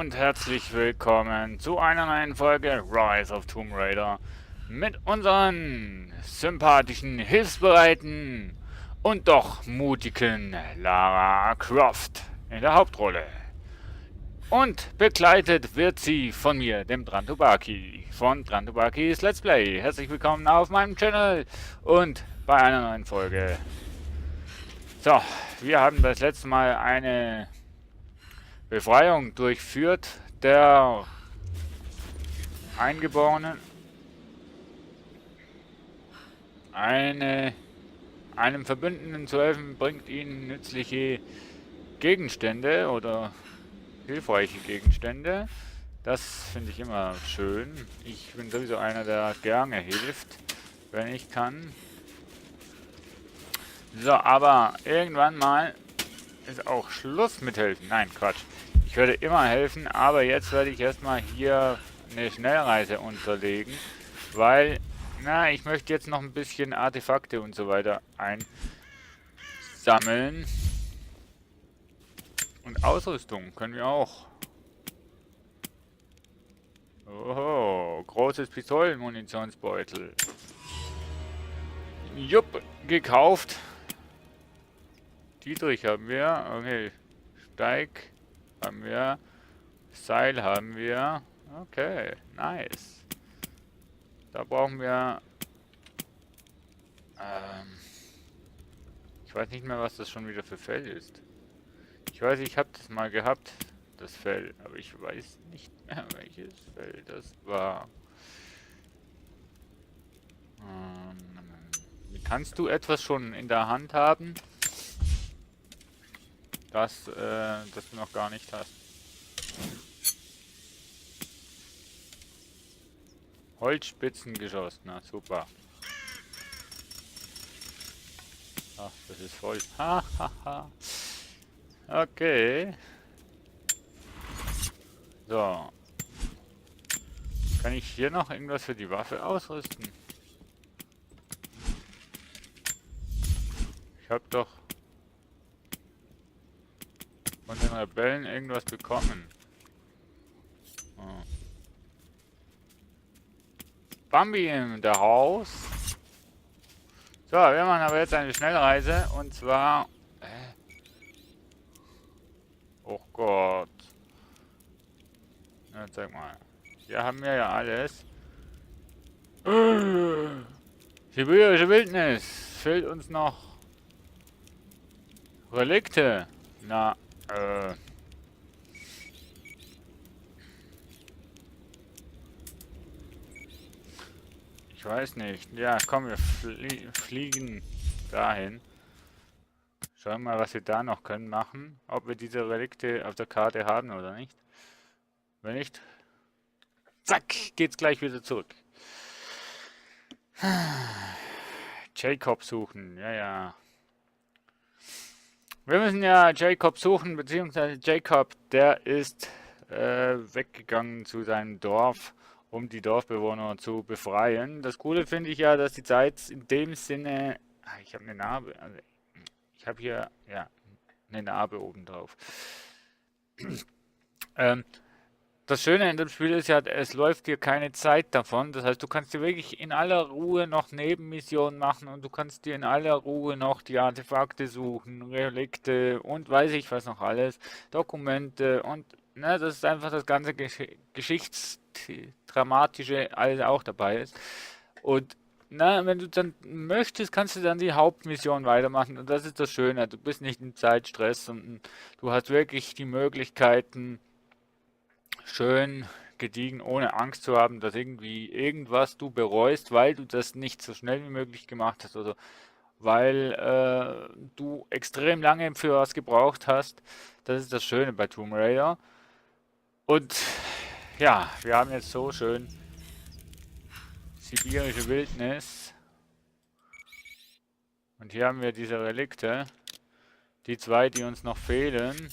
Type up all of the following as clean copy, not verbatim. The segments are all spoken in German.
und herzlich willkommen zu einer neuen Folge Rise of Tomb Raider mit unseren sympathischen, hilfsbereiten und doch mutigen Lara Croft in der Hauptrolle. Und begleitet wird sie von mir, dem Drantobaki, von Drantobakis Let's Play. Herzlich willkommen auf meinem Channel und bei einer neuen Folge. So, wir haben das letzte Mal eine Befreiung durchführt der Eingeborenen. Einem Verbündeten zu helfen bringt ihnen nützliche Gegenstände oder hilfreiche Gegenstände. Das finde ich immer schön. Ich bin sowieso einer, der gerne hilft, wenn ich kann. So, aber irgendwann mal ist auch Schluss mit helfen. Nein, Quatsch. Ich werde immer helfen, aber jetzt werde ich erstmal hier eine Schnellreise unterlegen, weil, na, ich möchte jetzt noch ein bisschen Artefakte und so weiter einsammeln. Und Ausrüstung können wir auch. Oho, großes Pistolenmunitionsbeutel. Jupp, gekauft. Dietrich haben wir. Okay, Steig haben wir. Seil haben wir. Okay, nice. Da brauchen wir... ich weiß nicht mehr, was das schon wieder für Fell ist. Ich weiß, ich habe das mal gehabt, das Fell. Aber ich weiß nicht mehr, welches Fell das war. Kannst du etwas schon in der Hand haben, das du noch gar nicht hast? Holzspitzengeschoss, na super. Ach, das ist voll. Hahaha. Okay. So. Kann ich hier noch irgendwas für die Waffe ausrüsten? Ich habe doch von den Rebellen irgendwas bekommen. Oh. Bambi in der Haus. So, wir machen aber jetzt eine Schnellreise und zwar... Oh Gott. Na, zeig mal. Hier haben wir ja alles. Sibirische Wildnis. Fehlt uns noch Relikte. Na, ich weiß nicht. Ja, komm, wir fliegen dahin. Schauen wir mal, was wir da noch können machen. Ob wir diese Relikte auf der Karte haben oder nicht. Wenn nicht, zack, geht's gleich wieder zurück. Jacob suchen, ja, ja. Wir müssen ja Jacob suchen, beziehungsweise Jacob, der ist weggegangen zu seinem Dorf, um die Dorfbewohner zu befreien. Das Coole finde ich ja, dass die Zeit in dem Sinne... Ich habe eine Narbe, also ich habe hier, ja, eine Narbe oben drauf. Das Schöne in dem Spiel ist ja, es läuft dir keine Zeit davon. Das heißt, du kannst dir wirklich in aller Ruhe noch Nebenmissionen machen und du kannst dir in aller Ruhe noch die Artefakte suchen, Relikte und weiß ich was noch alles, Dokumente und ne, das ist einfach das ganze Geschichtsdramatische alles auch dabei ist. Und na, wenn du dann möchtest, kannst du dann die Hauptmission weitermachen und das ist das Schöne. Du bist nicht im Zeitstress und du hast wirklich die Möglichkeiten, schön gediegen, ohne Angst zu haben, dass irgendwie irgendwas du bereust, weil du das nicht so schnell wie möglich gemacht hast oder weil du extrem lange für was gebraucht hast. Das ist das Schöne bei Tomb Raider. Und ja, wir haben jetzt so schön sibirische Wildnis. Und hier haben wir diese Relikte. Die zwei, die uns noch fehlen.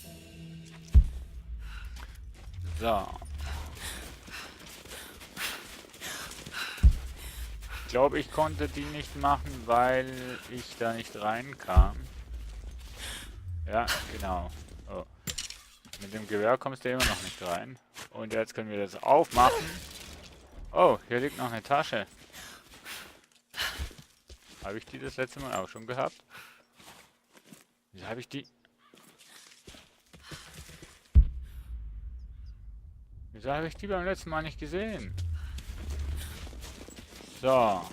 So. Ich glaube, ich konnte die nicht machen, weil ich da nicht reinkam. Ja, genau. Oh. Mit dem Gewehr kommst du immer noch nicht rein. Und jetzt können wir das aufmachen. Oh, hier liegt noch eine Tasche. Habe ich die das letzte Mal auch schon gehabt? Wieso habe ich die? Wieso habe ich die beim letzten Mal nicht gesehen? So.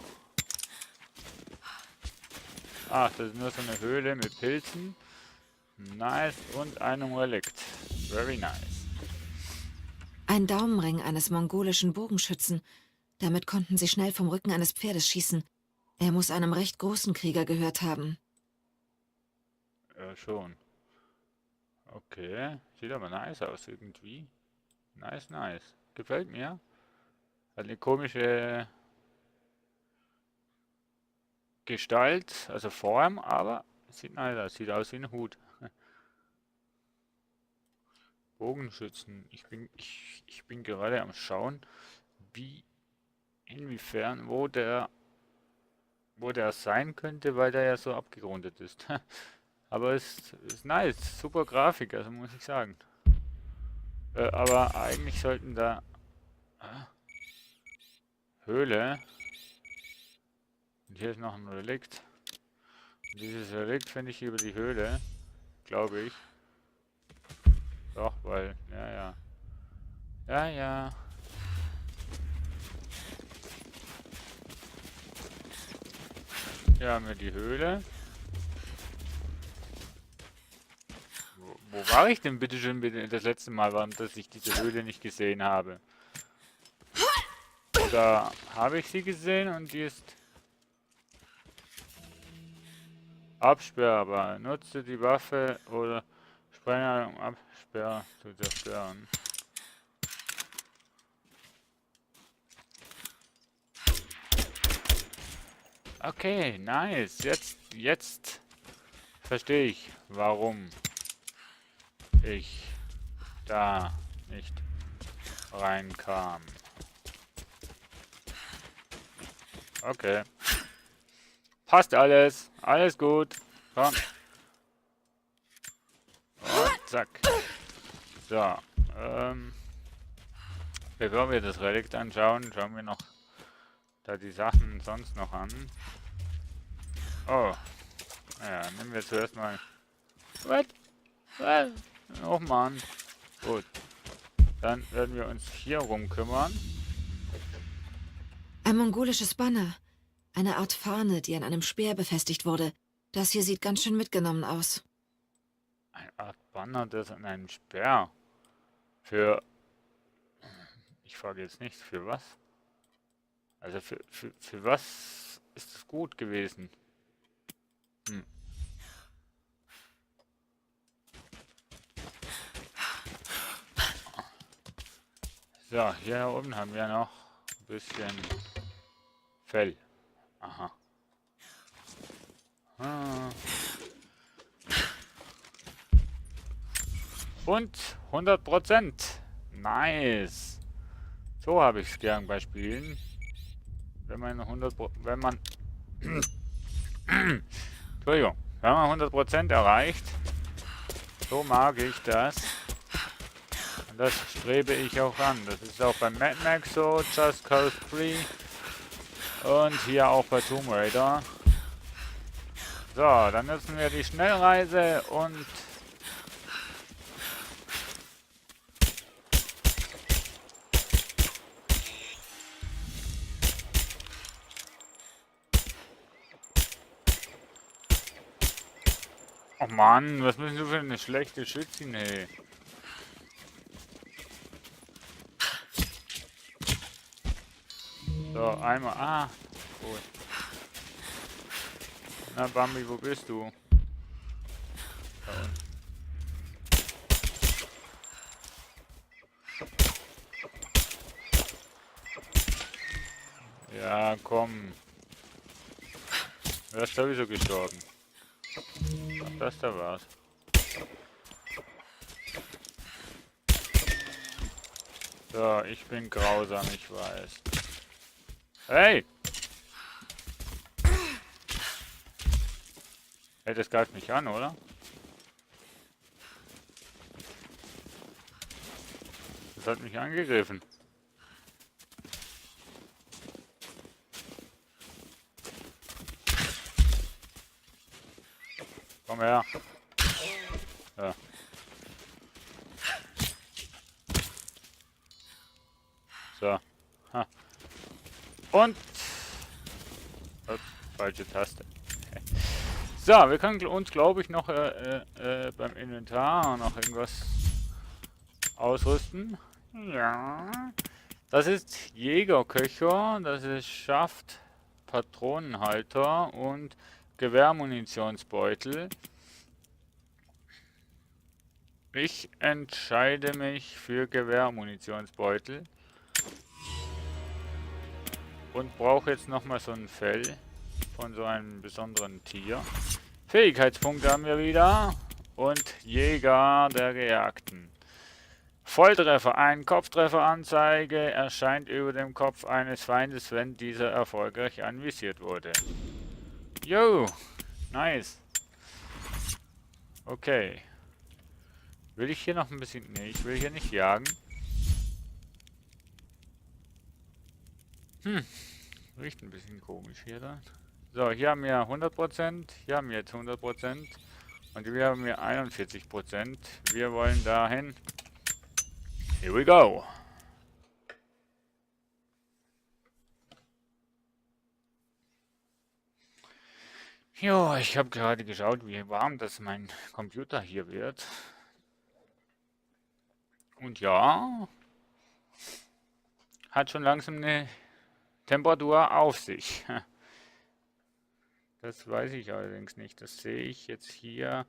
Ach, das ist nur so eine Höhle mit Pilzen. Nice. Und einem Relikt. Very nice. Ein Daumenring eines mongolischen Bogenschützen. Damit konnten sie schnell vom Rücken eines Pferdes schießen. Er muss einem recht großen Krieger gehört haben. Ja, schon. Okay. Sieht aber nice aus irgendwie. Nice, nice. Gefällt mir. Hat eine komische Gestalt, also Form, aber sieht nice aus. Sieht aus wie ein Hut. Bogenschützen. Ich bin gerade am Schauen, wie, inwiefern, wo der sein könnte, weil der ja so abgerundet ist. Aber es ist nice. Super Grafik, also muss ich sagen. Aber eigentlich sollten da Höhle. Und hier ist noch ein Relikt. Und dieses Relikt finde ich über die Höhle, glaube ich. Doch, weil, ja, ja. Ja, ja. Hier haben wir die Höhle. Wo war ich denn bitte schon das letzte Mal, dass ich diese Höhle nicht gesehen habe? Da habe ich sie gesehen und die ist absperrbar. Nutze die Waffe oder Sprenger, um Absperr zu zerstören. Okay, nice. Jetzt verstehe ich, warum ich da nicht reinkam. Okay. Passt alles. Alles gut. Komm. Und zack. So. Bevor wir das Relikt anschauen, schauen wir noch da die Sachen sonst noch an. Oh. Naja, nehmen wir zuerst mal. What? What? Oh Mann. Gut. Dann werden wir uns hier rum kümmern. Ein mongolisches Banner. Eine Art Fahne, die an einem Speer befestigt wurde. Das hier sieht ganz schön mitgenommen aus. Eine Art Banner, das an einem Speer. Für. Ich frage jetzt nicht, für was? Also für was ist es gut gewesen? Hm. So, hier oben haben wir noch ein bisschen Fell. Aha. Ah. Und 100%. Nice. So habe ich es gern bei Spielen. Wenn man 100%, wenn man Entschuldigung, wenn man 100% erreicht, so mag ich das. Und das strebe ich auch an. Das ist auch bei Mad Max so, Just Cause 3 und hier auch bei Tomb Raider. So, dann nutzen wir die Schnellreise und oh Mann, was bist du für eine schlechte Schützin, hey. So, einmal. Ah, gut. Na, Bambi, wo bist du? Da unten. Ja, komm. Wer ist sowieso gestorben? Ach, das da war's. So, ich bin grausam, ich weiß. Hey! Hey, das greift mich an, oder? hat mich angegriffen. Komm her. Ja. So. Ha. Und. Ups, falsche Taste. So, wir können uns, glaube ich, noch beim Inventar noch irgendwas ausrüsten. Ja. Das ist Jägerköcher, das ist Schaft, Patronenhalter und Gewehrmunitionsbeutel. Ich entscheide mich für Gewehrmunitionsbeutel. Und brauche jetzt nochmal so ein Fell von so einem besonderen Tier. Fähigkeitspunkte haben wir wieder. Und Jäger der Gejagten. Volltreffer. Ein Kopftrefferanzeige erscheint über dem Kopf eines Feindes, wenn dieser erfolgreich anvisiert wurde. Jo, nice. Okay. Will ich hier noch ein bisschen... Nee, ich will hier nicht jagen. Riecht ein bisschen komisch hier dann. So, hier haben wir 100%, hier haben wir jetzt 100% und hier haben wir 41%. Wir wollen dahin. Here we go. Jo, ich habe gerade geschaut, wie warm das mein Computer hier wird. Und ja, hat schon langsam eine Temperatur auf sich. Das weiß ich allerdings nicht. Das sehe ich jetzt hier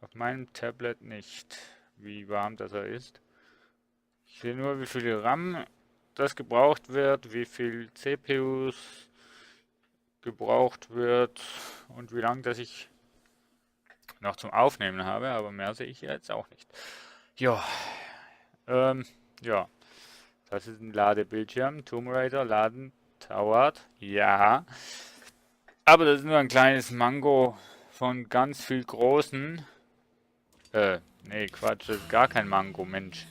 auf meinem Tablet nicht, wie warm das ist. Ich sehe nur, wie viel RAM das gebraucht wird, wie viel CPUs gebraucht wird und wie lange das ich noch zum Aufnehmen habe, aber mehr sehe ich jetzt auch nicht. Ja, ja, das ist ein Ladebildschirm. Tomb Raider laden dauert, ja. Aber das ist nur ein kleines Mango von ganz viel großen. Nee, Quatsch, das ist gar kein Mango, Mensch.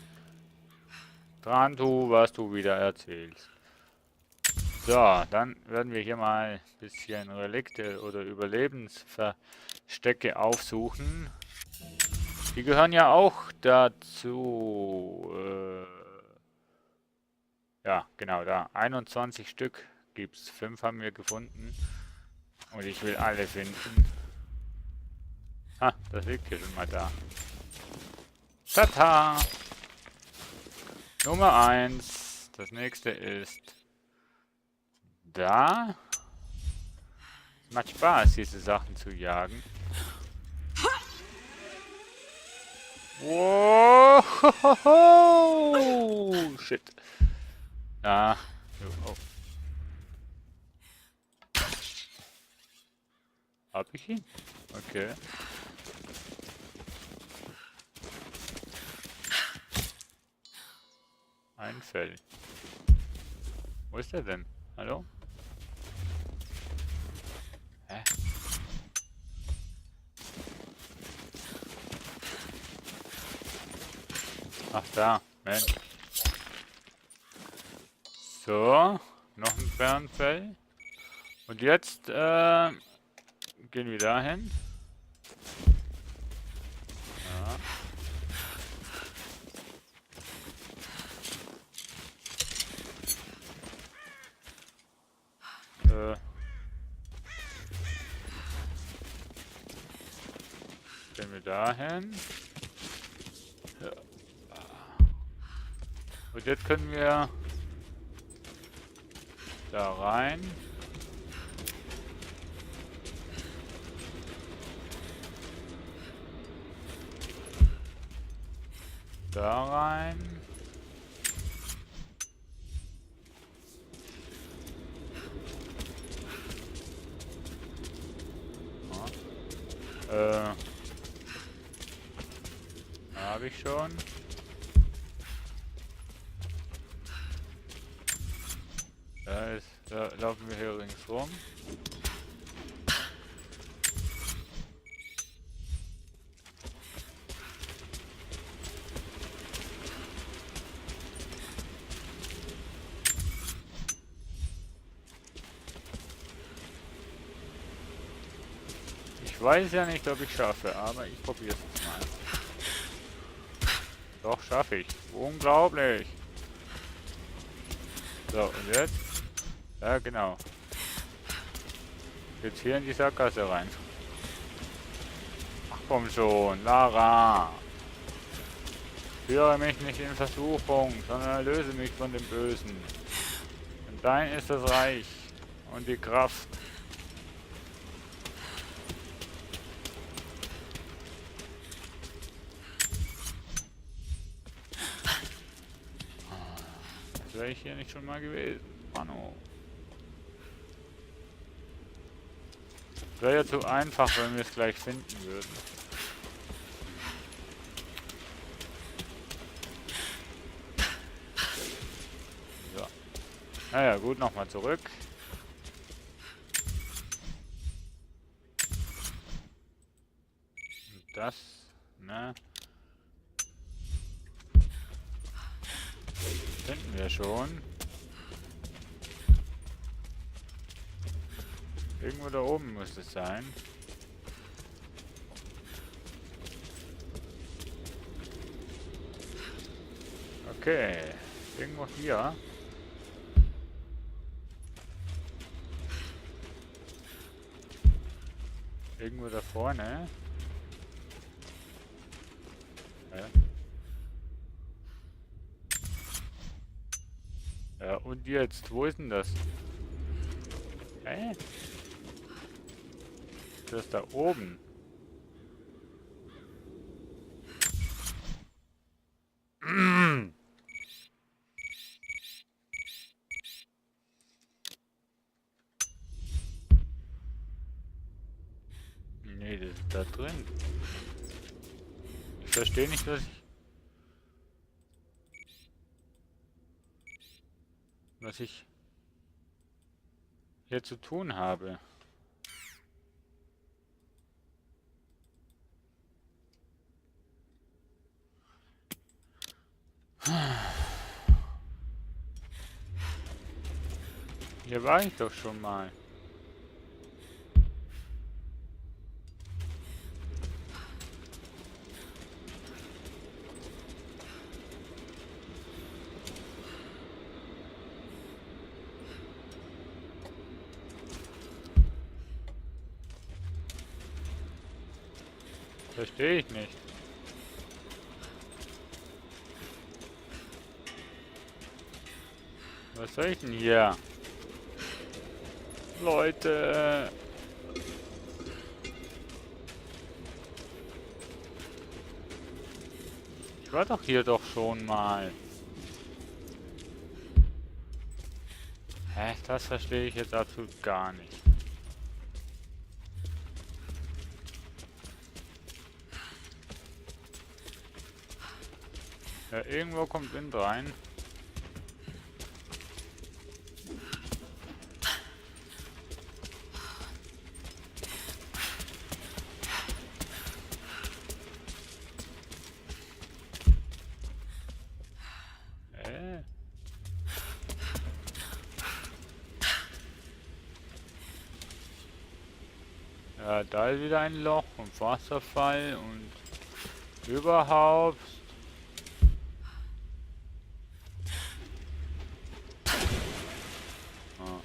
Dran tu, was du wieder erzählst. So, dann werden wir hier mal ein bisschen Relikte oder Überlebensverstecke aufsuchen. Die gehören ja auch dazu. Ja, genau, da. 21 Stück gibt's. 5 haben wir gefunden. Und ich will alle finden. Ah, das liegt hier schon mal da. Tata! Nummer 1. Das nächste ist da. Es macht Spaß, diese Sachen zu jagen. Wow! Shit. Ah. Oh. Hab ich ihn? Okay. Ein Fell. Wo ist der denn? Hallo? Hä? Ach da, Mensch. So, noch ein Bärenfell. Und jetzt gehen wir dahin. Ja. Gehen wir dahin. Ja. Und jetzt können wir da rein. Da rein. Habe ich schon. Da laufen wir hier rings rum. weiß ja nicht, ob ich schaffe, aber ich probiere es mal. Doch, schaffe ich. Unglaublich. So, und jetzt? Ja, genau. Jetzt hier in die Sackgasse rein. Ach komm schon, Lara. Führe mich nicht in Versuchung, sondern erlöse mich von dem Bösen. Denn dein ist das Reich und die Kraft. Das wäre ich hier nicht schon mal gewesen. Mano. Wäre ja zu einfach, wenn wir es gleich finden würden. So. Naja, gut, nochmal zurück. Und das, ne? Finden wir schon. Irgendwo da oben muss es sein. Okay. Irgendwo hier. Irgendwo da vorne. Ja. Ja, und jetzt? Wo ist denn das? Hä? Das ist da oben. Nee, das ist da drin. Ich verstehe nicht, was ich hier zu tun habe. Hier war ich doch schon mal. Verstehe ich nicht. Was soll ich denn hier? Leute. Ich war doch hier doch schon mal. Hä? Das verstehe ich jetzt absolut gar nicht. Ja, irgendwo kommt Wind rein. Ja, da ist wieder ein Loch und Wasserfall und überhaupt. Ah.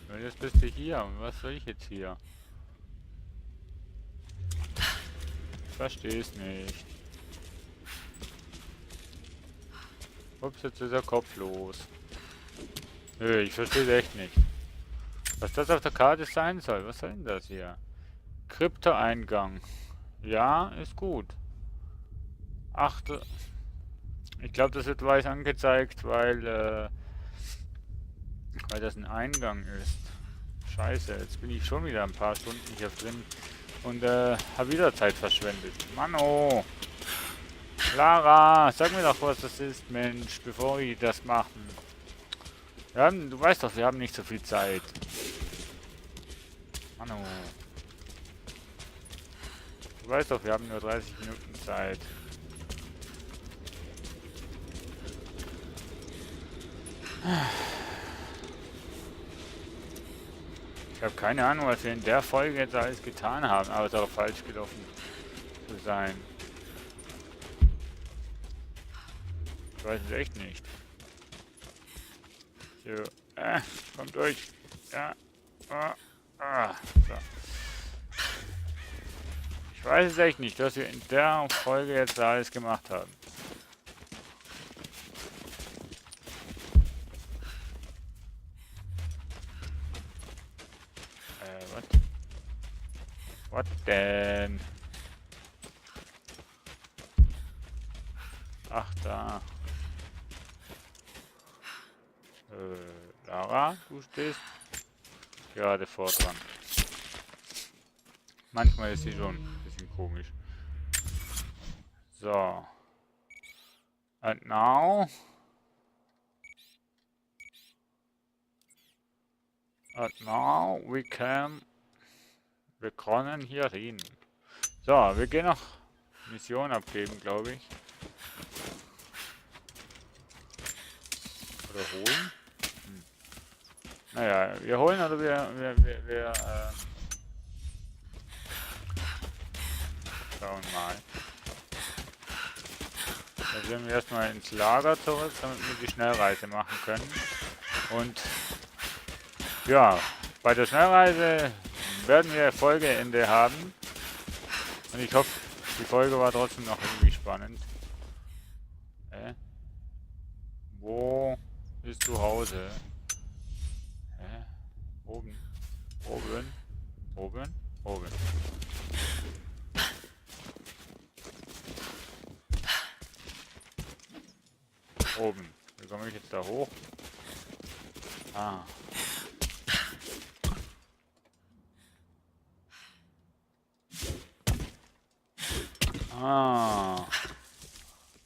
Und jetzt bist du hier. Und was soll ich jetzt hier? Ich verstehe es nicht. Ups, jetzt ist der Kopf los. Nö, ich verstehe es echt nicht. Was das auf der Karte sein soll. Was soll denn das hier? Kryptoeingang. Ja, ist gut. Achte. Ich glaube, das wird weiß angezeigt, weil das ein Eingang ist. Scheiße, jetzt bin ich schon wieder ein paar Stunden hier drin und habe wieder Zeit verschwendet. Mann, oh. Lara, sag mir doch, was das ist, Mensch, bevor wir das machen. Du weißt doch, wir haben nicht so viel Zeit. Mann, oh. Du weißt doch, wir haben nur 30 Minuten Zeit. habe keine Ahnung, was wir in der Folge jetzt alles getan haben, außer falsch gelaufen zu sein. Ich weiß es echt nicht. So, kommt durch. Ja. So. Ich weiß es echt nicht, was wir in der Folge jetzt alles gemacht haben. Was denn? Ach, da. Lara, du stehst gerade vor dran. Manchmal ist sie schon ein bisschen komisch. So. And now. Wir können hier reden. So, wir gehen noch Mission abgeben, glaube ich. Oder holen? Naja, wir holen oder wir schauen mal. Da sind wir erstmal ins Lager zurück, damit wir die Schnellreise machen können. Und ja, bei der Schnellreise werden wir Folgeende haben. Und ich hoffe, die Folge war trotzdem noch irgendwie spannend. Wo ist zu Hause? Oben. Oben. Oben. Oben. Oben. Wie komme ich jetzt da hoch? Ah.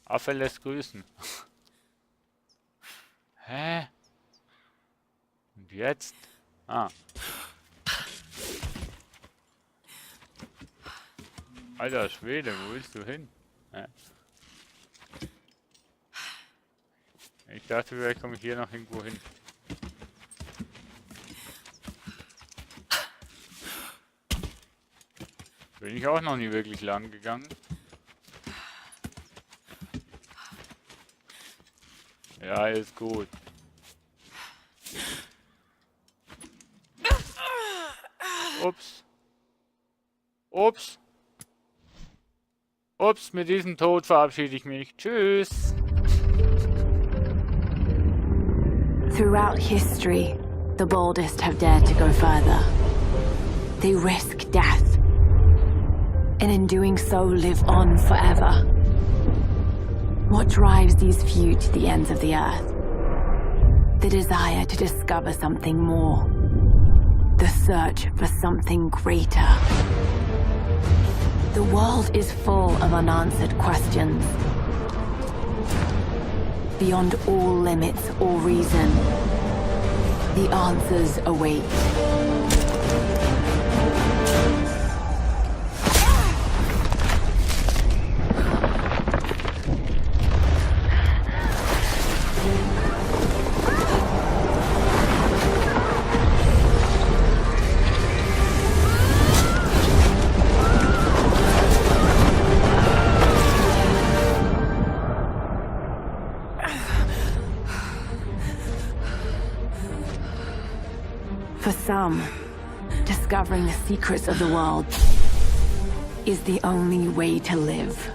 Affe lässt grüßen. Hä? Und jetzt? Alter Schwede, wo willst du hin? Ich dachte, vielleicht komme ich hier noch irgendwo hin. Bin ich auch noch nie wirklich lang gegangen. Ja, ist gut. Ups. Ups. Ups, mit diesem Tod verabschiede ich mich. Tschüss. Throughout history, the boldest have dared to go further. They risk death, and in doing so live on forever. What drives these few to the ends of the earth? The desire to discover something more. The search for something greater. The world is full of unanswered questions. Beyond all limits or reason, the answers await. For some, discovering the secrets of the world is the only way to live.